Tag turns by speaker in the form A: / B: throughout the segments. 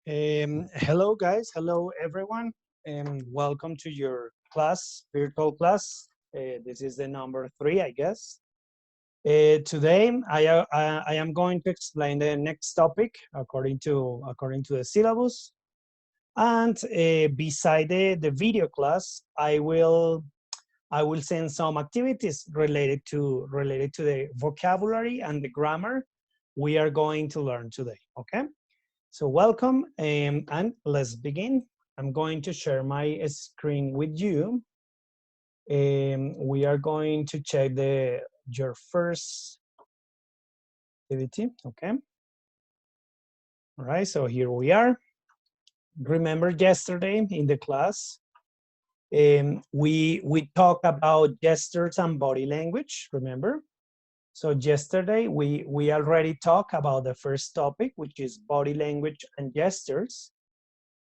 A: Hello guys, hello everyone, and welcome to your class, virtual class. This is the number 3, I guess. Today, I am going to explain the next topic according to the syllabus. And beside the video class, I will send some activities related to the vocabulary and the grammar we are going to learn today. Okay. So welcome, and let's begin. I'm going to share my screen with you. We are going to check your first activity, okay? All right, so here we are. Remember yesterday in the class, we talked about gestures and body language, remember? So yesterday we already talked about the first topic, which is body language and gestures.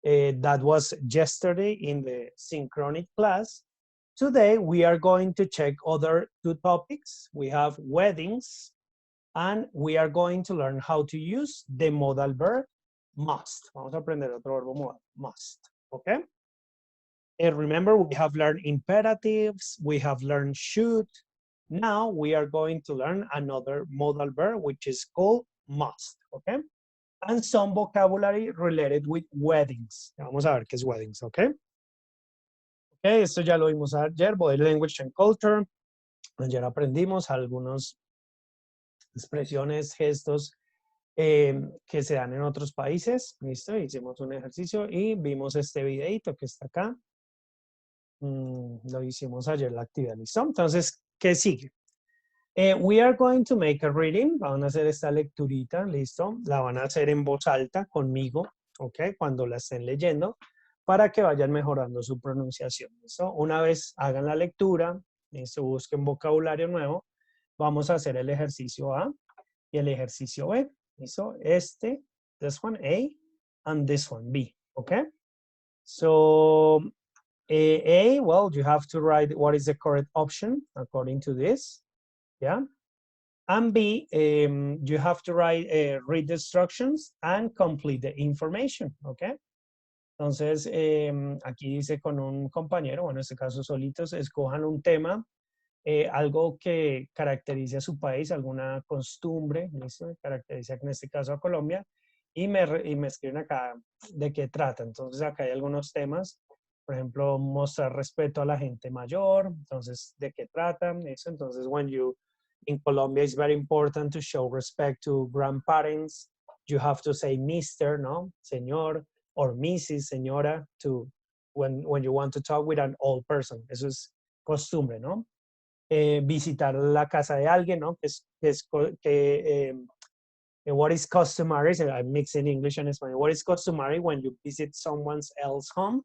A: That was yesterday in the synchronic class. Today, we are going to check other two topics. We have weddings, and we are going to learn how to use the modal verb must. Vamos a aprender otro verbo modal, must, okay? And remember, we have learned imperatives, we have learned should. Now, we are going to learn another modal verb, which is called must, okay? And some vocabulary related with weddings. Vamos a ver qué es weddings, ¿ok? Ok, esto ya lo vimos ayer, body language and culture. Ayer aprendimos algunas expresiones, gestos que se dan en otros países. Listo, hicimos un ejercicio y vimos este videito que está acá. Lo hicimos ayer la actividad, ¿listo? Entonces, ¿qué sigue? We are going to make a reading. Van a hacer esta lecturita, ¿listo? La van a hacer en voz alta conmigo, ¿ok? Cuando la estén leyendo, para que vayan mejorando su pronunciación, ¿listo? Una vez hagan la lectura, ¿listo? Busquen vocabulario nuevo, vamos a hacer el ejercicio A y el ejercicio B, ¿listo? This one A, and this one B, ¿ok? So, A, well, you have to write what is the correct option according to this. Yeah. And B, you have to read the instructions and complete the information, okay? Entonces, aquí dice con un compañero, bueno, en este caso solitos, escojan un tema, algo que caracterice a su país, alguna costumbre, ¿listo? Caracteriza en este caso a Colombia, y me escriben acá de qué trata. Entonces, acá hay algunos temas, por ejemplo, mostrar respeto a la gente mayor, entonces, ¿de qué trata? Eso, entonces, in Colombia, it's very important to show respect to grandparents. You have to say Mr., no? Señor, or Mrs., señora, when you want to talk with an old person. Eso es costumbre, ¿no? Visitar la casa de alguien, ¿no? What is customary, I'm mixing English and Spanish. What is customary when you visit someone else's home?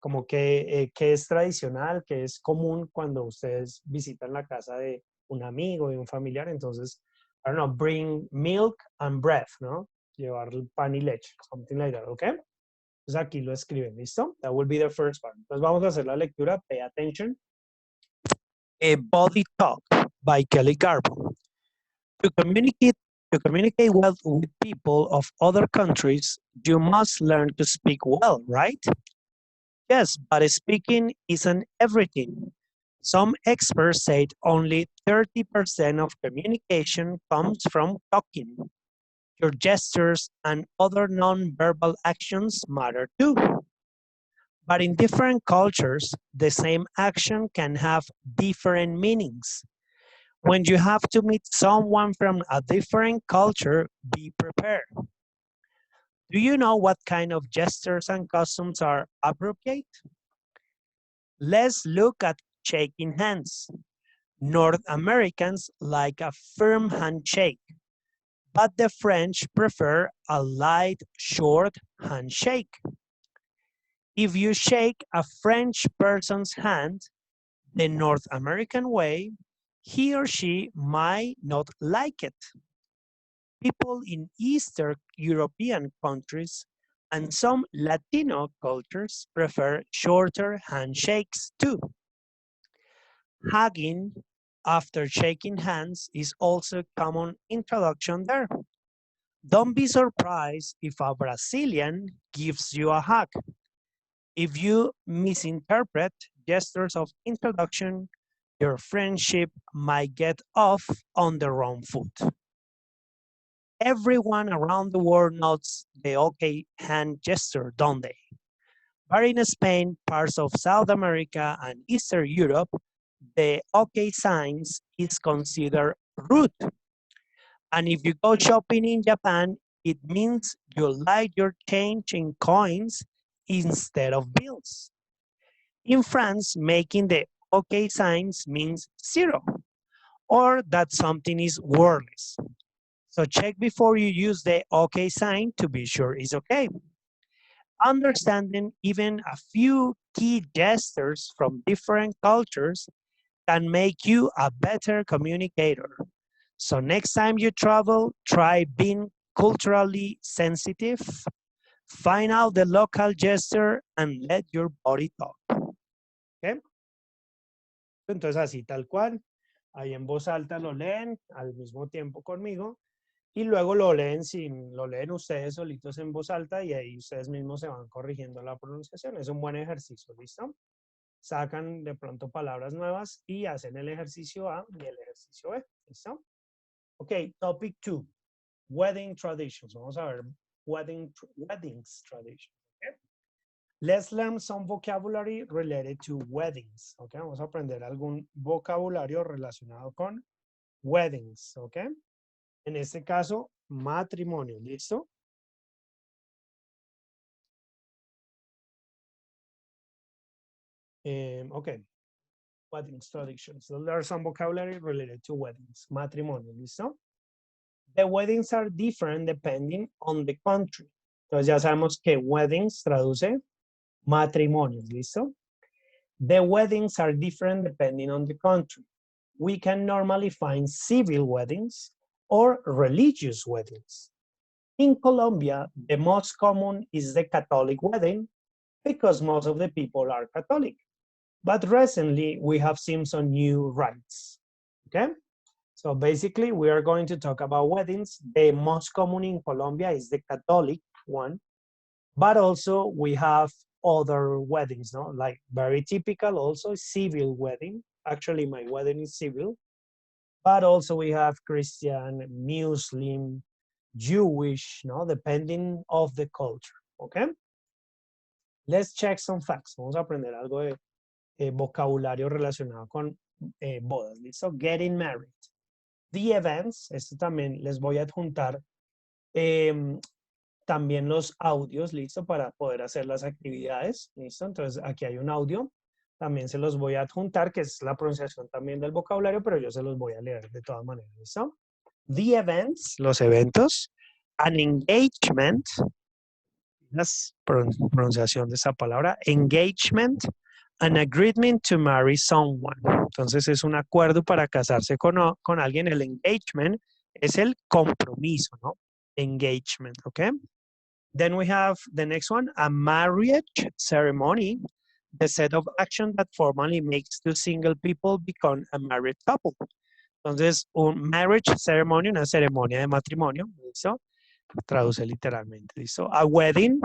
A: Como que es tradicional, que es común cuando ustedes visitan la casa de un amigo, de un familiar. Entonces, I don't know, bring milk and bread, ¿no? Llevar pan y leche, something like that, ¿ok? Entonces aquí lo escriben, ¿listo? That will be the first part. Entonces vamos a hacer la lectura, pay attention. A Body Talk by Kelly Garbo. To communicate well with people of other countries, you must learn to speak well, right? Yes, but speaking isn't everything. Some experts say only 30% of communication comes from talking. Your gestures and other nonverbal actions matter too. But in different cultures, the same action can have different meanings. When you have to meet someone from a different culture, be prepared. Do you know what kind of gestures and customs are appropriate? Let's look at shaking hands. North Americans like a firm handshake, but the French prefer a light, short handshake. If you shake a French person's hand the North American way, he or she might not like it. People in Eastern European countries and some Latino cultures prefer shorter handshakes too. Hugging after shaking hands is also a common introduction there. Don't be surprised if a Brazilian gives you a hug. If you misinterpret gestures of introduction, your friendship might get off on the wrong foot. Everyone around the world knows the OK hand gesture, don't they? But in Spain, parts of South America, and Eastern Europe, the OK signs is considered rude. And if you go shopping in Japan, it means you like your change in coins instead of bills. In France, making the OK signs means zero, or that something is worthless. So check before you use the OK sign to be sure it's okay. Understanding even a few key gestures from different cultures can make you a better communicator. So next time you travel, try being culturally sensitive, find out the local gesture, and let your body talk. ¿Okay? Entonces así tal cual, ahí en voz alta lo leen al mismo tiempo conmigo y luego lo leen ustedes solitos en voz alta y ahí ustedes mismos se van corrigiendo la pronunciación. Es un buen ejercicio, ¿listo? Sacan de pronto palabras nuevas y hacen el ejercicio A y el ejercicio B, ¿listo? Ok, topic 2, wedding traditions. Vamos a ver weddings traditions. Okay? Let's learn some vocabulary related to weddings. Okay, vamos a aprender algún vocabulario relacionado con weddings. Okay, en este caso, matrimonio. ¿Listo? Okay, weddings traditions. So there are some vocabulary related to weddings. Matrimonio. ¿Listo? The weddings are different depending on the country. Entonces ya sabemos que weddings traduce matrimonios, ¿listo? The weddings are different depending on the country. We can normally find civil weddings or religious weddings. In Colombia, the most common is the Catholic wedding because most of the people are Catholic. But recently, we have seen some new rites, okay? So basically, we are going to talk about weddings. The most common in Colombia is the Catholic one, but also we have other weddings, no? Like very typical also civil wedding. Actually, my wedding is civil, but also we have Christian, Muslim, Jewish, no? Depending of the culture, okay? Let's check some facts. Vamos a aprender algo de vocabulario relacionado con bodas, ¿listo? Getting married. The events, esto también les voy a adjuntar también los audios, listo, para poder hacer las actividades, listo. Entonces aquí hay un audio, también se los voy a adjuntar, que es la pronunciación también del vocabulario, pero yo se los voy a leer de todas maneras, listo. The events, los eventos, an engagement, la pronunciación de esa palabra, engagement, an agreement to marry someone. Entonces es un acuerdo para casarse con alguien. El engagement es el compromiso, ¿no? Engagement, ¿ok? Then we have the next one, a marriage ceremony, the set of action that formally makes two single people become a married couple. Entonces, un marriage ceremony, una ceremonia de matrimonio, ¿listo? Traduce literalmente, ¿listo? A wedding,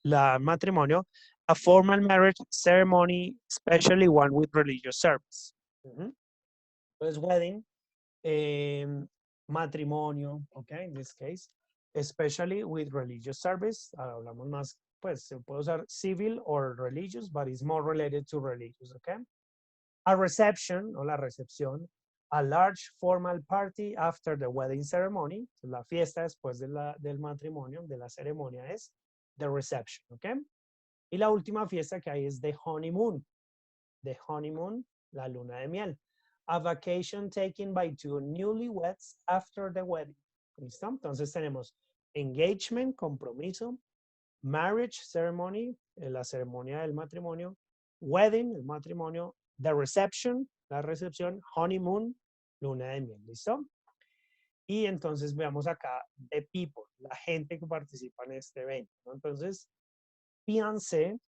A: la matrimonio, a formal marriage ceremony, especially one with religious service. Entonces, wedding, matrimonio, okay, in this case, especially with religious service. Hablamos más, pues se puede usar civil or religious, but it's more related to religious, okay? A reception, o la recepción, a large formal party after the wedding ceremony. La fiesta después del matrimonio, de la ceremonia es the reception, okay? Y la última fiesta que hay es the honeymoon. The honeymoon, la luna de miel. A vacation taken by two newlyweds after the wedding. ¿Listo? Entonces tenemos engagement, compromiso, marriage ceremony, la ceremonia del matrimonio, wedding, el matrimonio, the reception, la recepción, honeymoon, luna de miel. ¿Listo? Y entonces veamos acá the people, la gente que participa en este evento, ¿no? Entonces, fiancé,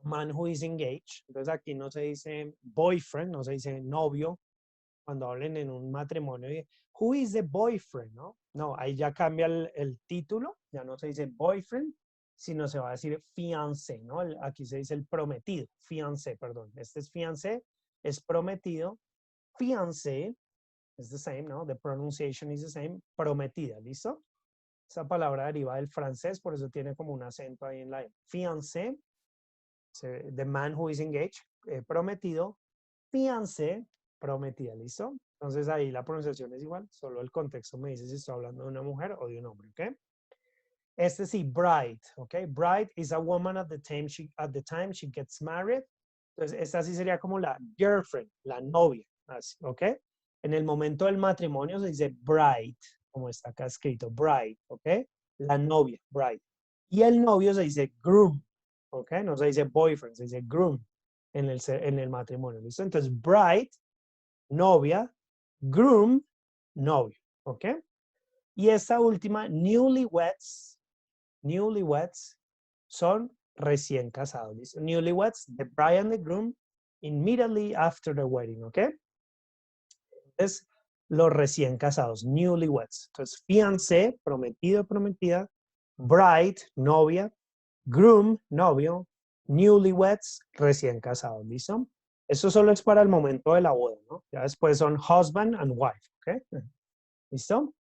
A: man who is engaged. Entonces aquí no se dice boyfriend, no se dice novio. Cuando hablen en un matrimonio, who is the boyfriend, ¿no? No, ahí ya cambia el título, ya no se dice boyfriend, sino se va a decir fiancé, ¿no? Aquí se dice el prometido, fiancé, perdón. Este es fiancé, es prometido, fiancé, es the same, ¿no? The pronunciation is the same, prometida, ¿listo? Esa palabra deriva del francés, por eso tiene como un acento ahí en la E. Fiancé, the man who is engaged, prometido, fiancé, prometida, ¿listo? Entonces ahí la pronunciación es igual, solo el contexto me dice si estoy hablando de una mujer o de un hombre, ¿ok? Este sí, bride, ¿ok? Bride is a woman at the time she gets married. Entonces, esta sí sería como la girlfriend, la novia, así, ¿ok? En el momento del matrimonio se dice bride, como está acá escrito, bride, ¿ok? La novia, bride. Y el novio se dice groom, ¿ok? No se dice boyfriend, se dice groom en el matrimonio, ¿listo? Entonces, bride, novia, groom, novio, ¿ok? Y esta última, newlyweds son recién casados, ¿listo? Newlyweds, the bride and the groom, immediately after the wedding, ¿ok? Es los recién casados, newlyweds. Entonces, fiancé, prometido, prometida, bride, novia, groom, novio, newlyweds, recién casados, ¿listo? Eso solo es para el momento de la boda, ¿no? Ya después son husband and wife, ¿ok? ¿Listo?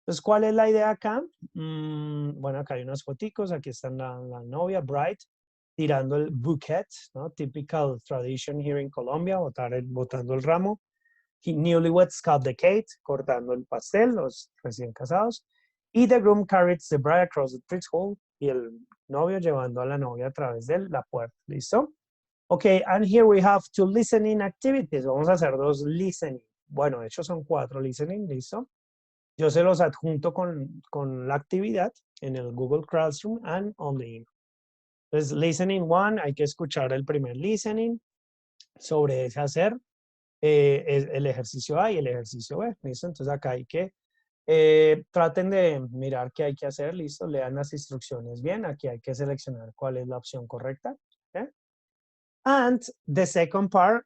A: Entonces, ¿cuál es la idea acá? Bueno, acá hay unas foticos, aquí está la novia, bride, tirando el bouquet, ¿no? Typical tradition here in Colombia, botando el ramo. Newlyweds cut the cake, cortando el pastel, los recién casados. Y the groom carries the bride across the threshold, y el novio llevando a la novia a través de la puerta. ¿Listo? Ok, and here we have two listening activities. Vamos a hacer dos listening. Bueno, de hecho son 4 listening, ¿listo? Yo se los adjunto con la actividad en el Google Classroom and on the email. Entonces, listening one, hay que escuchar el primer listening, sobre ese hacer el ejercicio A y el ejercicio B, ¿listo? Entonces acá hay que, traten de mirar qué hay que hacer, ¿listo? Lean las instrucciones bien, aquí hay que seleccionar cuál es la opción correcta, ¿ok? And the second part,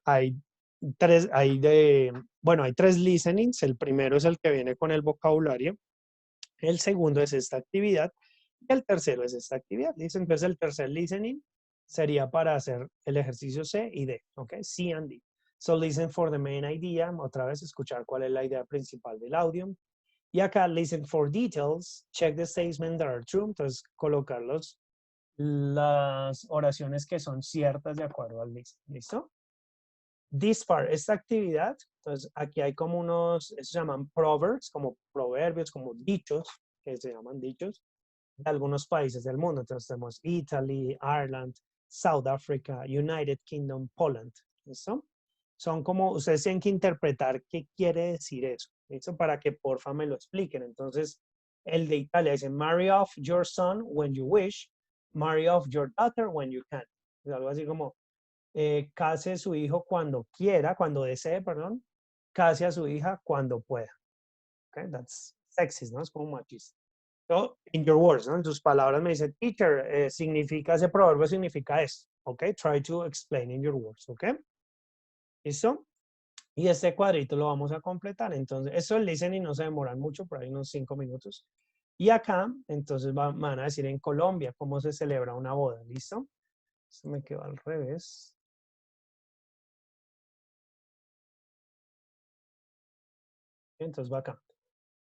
A: bueno, hay 3 listenings, el primero es el que viene con el vocabulario, el segundo es esta actividad y el tercero es esta actividad. ¿Listo? Entonces el tercer listening sería para hacer el ejercicio C y D, ¿ok? C and D. So listen for the main idea, otra vez escuchar cuál es la idea principal del audio. Y acá listen for details, check the statements that are true, entonces colocar las oraciones que son ciertas de acuerdo al list, ¿listo? This part, esta actividad, entonces aquí hay como unos, se llaman proverbs, como proverbios, como dichos, que se llaman dichos, de algunos países del mundo. Entonces tenemos Italy, Ireland, South Africa, United Kingdom, Poland. ¿Listo? Son como, ustedes tienen que interpretar qué quiere decir eso. ¿Listo? Para que porfa me lo expliquen. Entonces, el de Italia dice, marry off your son when you wish, marry off your daughter when you can. Es algo así como, case su hijo cuando quiera, cuando desee, perdón, case a su hija cuando pueda. Okay? That's sexist, ¿no? Es como machista. So, in your words, ¿no? En tus palabras me dice, teacher, significa, ese proverbio significa esto, ¿ok? Try to explain in your words, ¿ok? ¿Listo? Y este cuadrito lo vamos a completar. Entonces, eso el listening no se demoran mucho, por ahí unos 5 minutos. Y acá, entonces van a decir en Colombia cómo se celebra una boda, ¿listo? Esto me quedó al revés. Entonces va acá.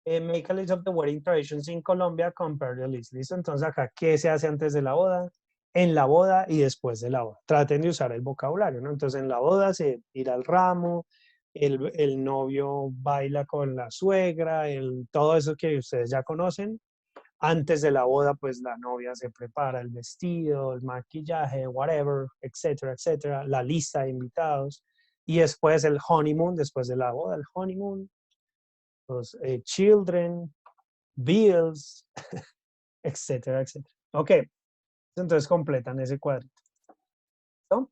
A: Make a list of the wedding traditions in Colombia, compare the list. ¿Listo? Entonces acá, ¿qué se hace antes de la boda? En la boda y después de la boda. Traten de usar el vocabulario, ¿no? Entonces en la boda se tira el ramo, el novio baila con la suegra, todo eso que ustedes ya conocen. Antes de la boda, pues la novia se prepara el vestido, el maquillaje, whatever, etcétera, etcétera, la lista de invitados. Y después el honeymoon, después de la boda, el honeymoon, los children, bills, etcétera, etcétera. Ok, entonces completan ese cuadrito. ¿Listo?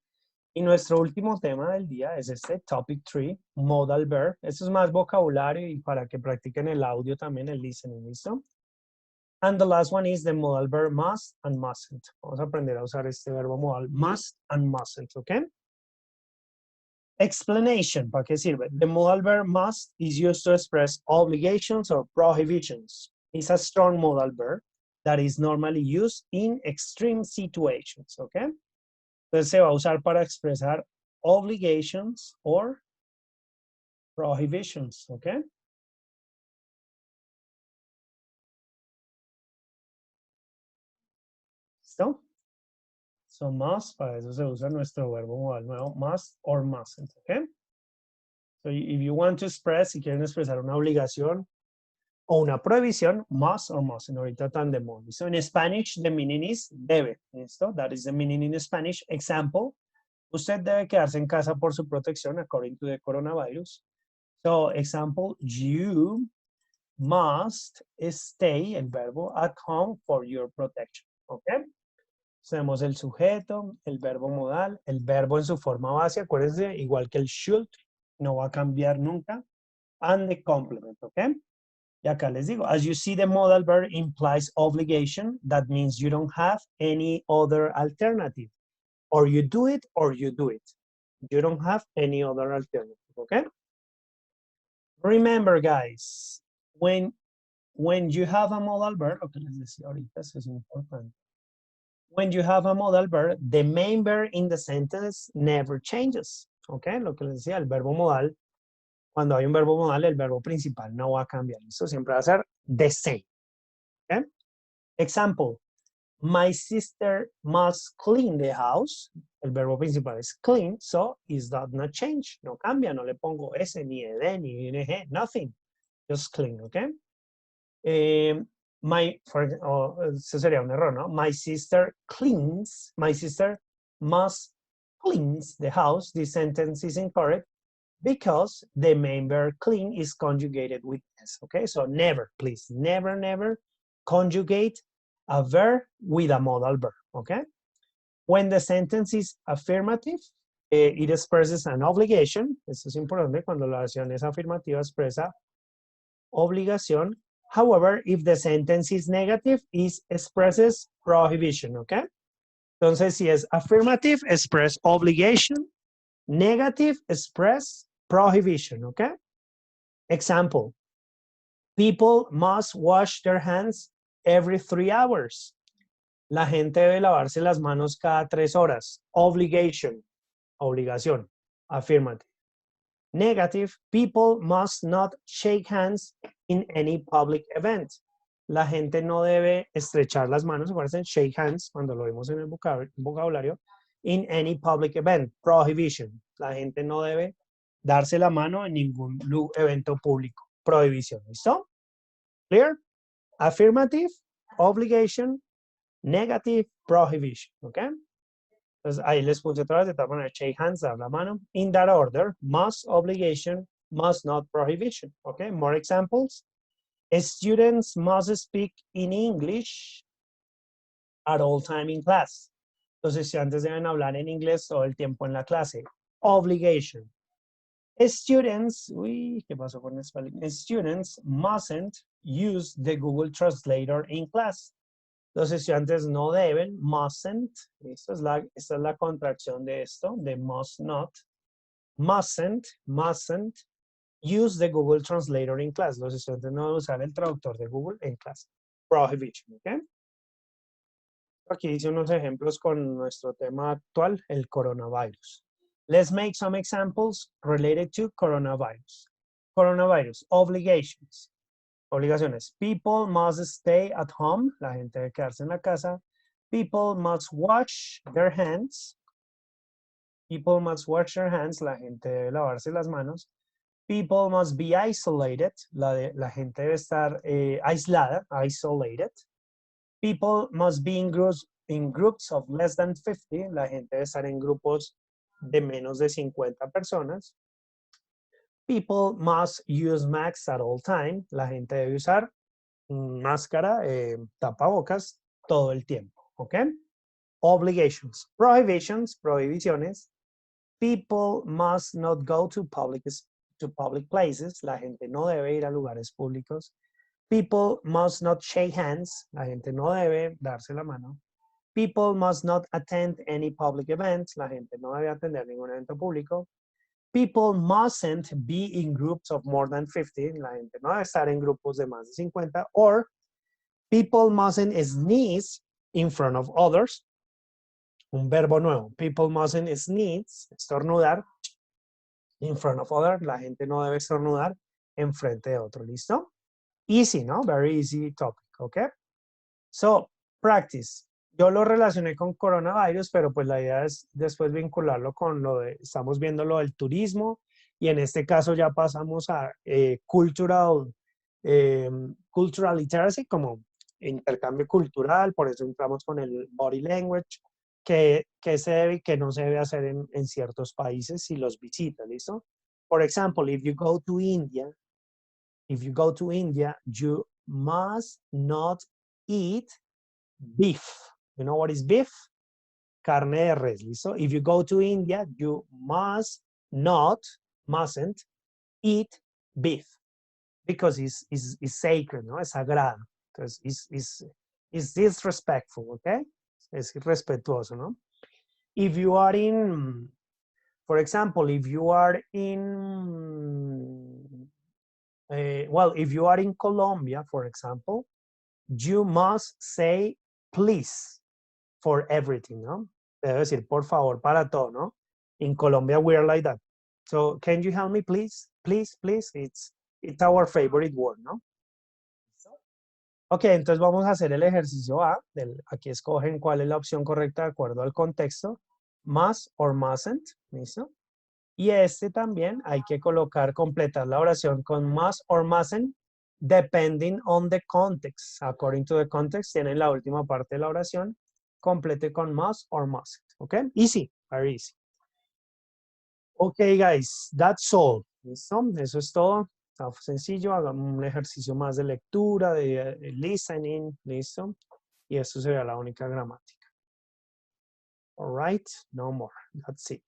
A: Y nuestro último tema del día es este topic 3, modal verb. Esto es más vocabulario y para que practiquen el audio también, el listening, ¿listo? And the last one is the modal verb must and mustn't. Vamos a aprender a usar este verbo modal must and mustn't, ¿ok? Explanation, ¿para qué sirve? The modal verb must is used to express obligations or prohibitions. It's a strong modal verb that is normally used in extreme situations, ¿ok? Entonces se va a usar para expresar obligations or prohibitions, ¿ok? ¿Listo? So must, para eso se usa nuestro verbo modal nuevo, must or mustn't, ¿ok? So if you want to express, si quieren expresar una obligación o una prohibición, must or mustn't, ahorita tan de moda. So in Spanish, the meaning is debe, ¿listo? That is the meaning in Spanish. Example, usted debe quedarse en casa por su protección according to the coronavirus. So example, you must stay, el verbo, at home for your protection, ¿ok? Tenemos el sujeto, el verbo modal, el verbo en su forma base, acuérdense, igual que el should, no va a cambiar nunca, and the complement, ¿ok? Y acá les digo, as you see, the modal verb implies obligation. That means you don't have any other alternative. Or you do it or you do it. You don't have any other alternative, ¿ok? Remember, guys, when you have a modal verb, okay, les decía ahorita, eso es importante. When you have a modal verb, the main verb in the sentence never changes. ¿Ok? Lo que les decía, el verbo modal, cuando hay un verbo modal, el verbo principal no va a cambiar. Eso siempre va a ser the same. ¿Ok? Example, my sister must clean the house. El verbo principal es clean, so it does not change. No cambia, no le pongo S, ni ED, ni ING, nothing. Just clean, ¿ok? Eso sería un error, ¿no? My sister must cleans the house. This sentence is incorrect because the main verb clean is conjugated with s, okay? So never, please, never, never conjugate a verb with a modal verb, okay? When the sentence is affirmative, it expresses an obligation. Eso es importante, cuando la oración es afirmativa, expresa obligación. However, if the sentence is negative, it expresses prohibition, ¿ok? Entonces, si es affirmative, express obligation. Negative, express prohibition, ¿ok? Example, people must wash their hands every 3 hours. La gente debe lavarse las manos cada 3 horas. Obligation, obligación, affirmative. Negative, people must not shake hands in any public event. La gente no debe estrechar las manos, acuérdense, shake hands, cuando lo vimos en el vocabulario, in any public event, prohibition. La gente no debe darse la mano en ningún evento público, prohibición, ¿listo? Clear? Affirmative, obligation, negative, prohibition, ¿ok? Entonces ahí les puse otra vez de tal manera, shake hands, dar la mano. In that order, must, obligation, must not, prohibition. Okay, more examples. Students must speak in English at all time in class. Los estudiantes deben hablar en inglés todo el tiempo en la clase. Obligation. Students, uy, ¿qué pasó con spelling? Students mustn't use the Google Translator in class. Los estudiantes no deben, mustn't, esta es la contracción de esto, de must not, mustn't use the Google Translator in class. Los estudiantes no deben usar el traductor de Google en clase. Prohibition, ¿ok? Aquí hice unos ejemplos con nuestro tema actual, el coronavirus. Let's make some examples related to coronavirus. Coronavirus, obligations. Obligaciones. People must stay at home. La gente debe quedarse en la casa. People must wash their hands. People must wash their hands. La gente debe lavarse las manos. People must be isolated. La gente debe estar aislada, isolated. People must be in groups of less than 50. La gente debe estar en grupos de menos de 50 personas. People must use masks at all time. La gente debe usar máscara, tapabocas todo el tiempo, ¿ok? Obligations, prohibitions, prohibiciones. People must not go to public places. La gente no debe ir a lugares públicos. People must not shake hands. La gente no debe darse la mano. People must not attend any public events. La gente no debe atender ningún evento público. People mustn't be in groups of more than 50. La gente no debe estar en grupos de más de 50. Or people mustn't sneeze in front of others. Un verbo nuevo. People mustn't sneeze, estornudar, in front of others. La gente no debe estornudar en frente de otro. ¿Listo? Easy, ¿no? Very easy topic, ¿ok? So, practice. Yo lo relacioné con coronavirus, pero pues la idea es después vincularlo con lo de, estamos viendo lo del turismo y en este caso ya pasamos a cultural literacy, como intercambio cultural, por eso entramos con el body language, que se debe y que no se debe hacer en ciertos países si los visita, ¿listo? For example, if you go to India, you must not eat beef. You know what is beef? Carne de res, ¿listo? If you go to India, you mustn't eat beef because it's sacred, ¿no? Es sagrado. Entonces, it's disrespectful, ¿ok? Es irrespetuoso, ¿no? If you are in, for example, if you are in, if you are in Colombia, for example, you must say please for everything, ¿no? Debe decir por favor para todo, ¿no? In Colombia, we are like that. So, can you help me, please? Please, please. It's our favorite word, ¿no? Ok, entonces vamos a hacer el ejercicio A. Aquí escogen cuál es la opción correcta de acuerdo al contexto. Must or mustn't, ¿listo? Y este también hay que completar la oración con must or mustn't, depending on the context. According to the context, tienen la última parte de la oración. Complete con must or mustn't. ¿Ok? Easy, very easy. Ok, guys, that's all. ¿Listo? Eso es todo. Está sencillo. Hagamos un ejercicio más de lectura, de listening. ¿Listo? Y esto sería la única gramática. All right, no more. That's it.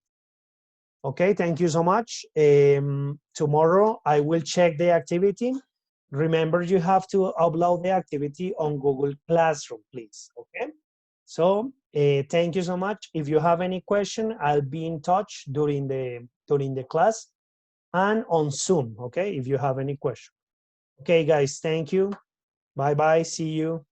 A: Okay, thank you so much. Tomorrow I will check the activity. Remember, you have to upload the activity on Google Classroom, please. Okay. So thank you so much. If you have any question, I'll be in touch during the class and on Zoom. Okay, if you have any question. Okay, guys, thank you. Bye bye. See you.